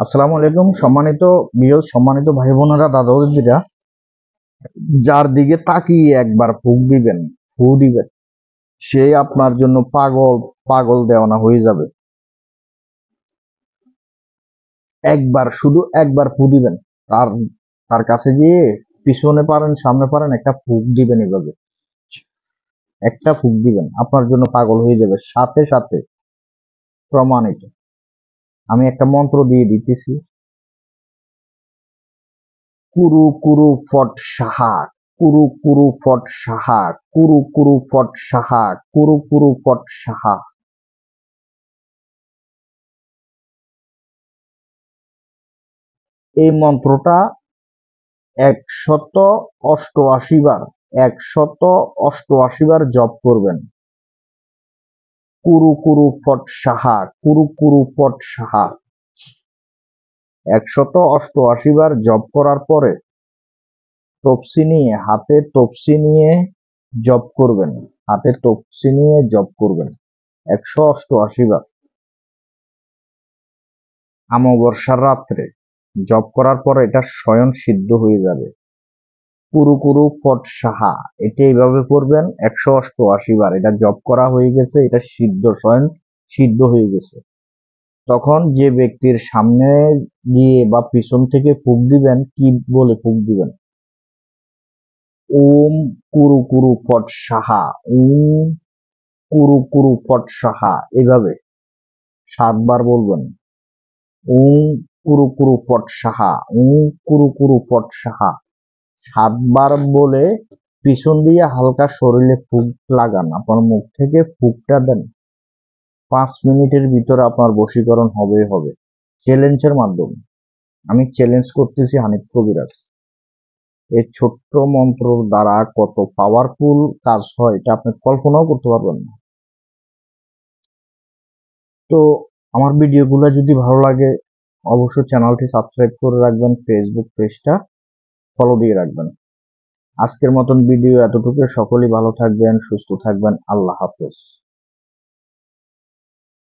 আসসালামু আলাইকুম। সম্মানিত ভিউয়ার্স, সম্মানিত ভাই বোনেরা, দাদা দিদিরা, যার দিকে তাকিয়ে একবার ফু দিবেন, সে আপনার জন্য পাগল পাগল দেওয়ানা হয়ে যাবে। শুধু একবার ফু দিবেন, তার তার কাছে গিয়ে পিছনে পারেন সামনে পারেন একটা ফুক দিবেন। এভাবে একটা ফুক দিবেন, আপনার জন্য পাগল হয়ে যাবে সাথে সাথে। প্রমাণিত। আমি একটা মন্ত্র দিয়ে দিতেছি। কুরু কুরু ফট সাহা, কুরু কুরু ফট সাহা, কুরু কুরু ফট সাহা, কুরু কুরু ফট সাহা। এই মন্ত্রটা ১৮৮ বার ১৮৮ বার জপ করবেন। কুরু কুরু ফট সাহা, কুরু কুরু ফট সাহা। ১৮৮ বার জপ করার পরে হাতে তপসি নিয়ে জপ করবেন। হাতে তপসি নিয়ে জপ করবেন ১৮৮ বার। অমাবস্যার রাত্রে জপ করার পর এটা স্বয়ং সিদ্ধ হয়ে যাবে। কুরু কুরু ফট সাহা, এটা এইভাবে করবেন ১৮৮ বার। এটা জপ করা হয়ে গেছে, এটা স্বয়ং সিদ্ধ হয়ে গেছে। তখন যে ব্যক্তির সামনে গিয়ে বা পিছন থেকে ফুঁক দিবেন, কি বলে ফুঁক দিবেন? ওম কুরু কুরু ফট সাহা, ওম কুরু কুরু ফট সাহা। এভাবে ৭ বার বলবেন। ওম কুরু কুরু ফট সাহা, ওম কুরু কুরু ফট সাহা। ৭ বার বলে পিছন দিয়ে হালকা শরীরে ফুঁক লাগান। আপনার মুখ থেকে ফুঁকটা দেন। ৫ মিনিটের ভিতরে আপনার বশীকরণ হবে। চ্যালেঞ্জের মাধ্যমে। আমি চ্যালেঞ্জ করতেছি হানিফ কবিরাজ। এই ছোট্ট মন্ত্রর দ্বারা কত পাওয়ারফুল কাজ হয় এটা আপনি কল্পনাও করতে পারবেন না। তো আমার ভিডিওগুলো যদি ভালো লাগে অবশ্যই চ্যানেলটি সাবস্ক্রাইব করে রাখবেন, ফেসবুক পেজটা ফলো দিয়ে রাখবেন। আজকের মতন ভিডিও এতটুকু। সকলেই ভালো থাকবেন, সুস্থ থাকবেন। আল্লাহ হাফেজ।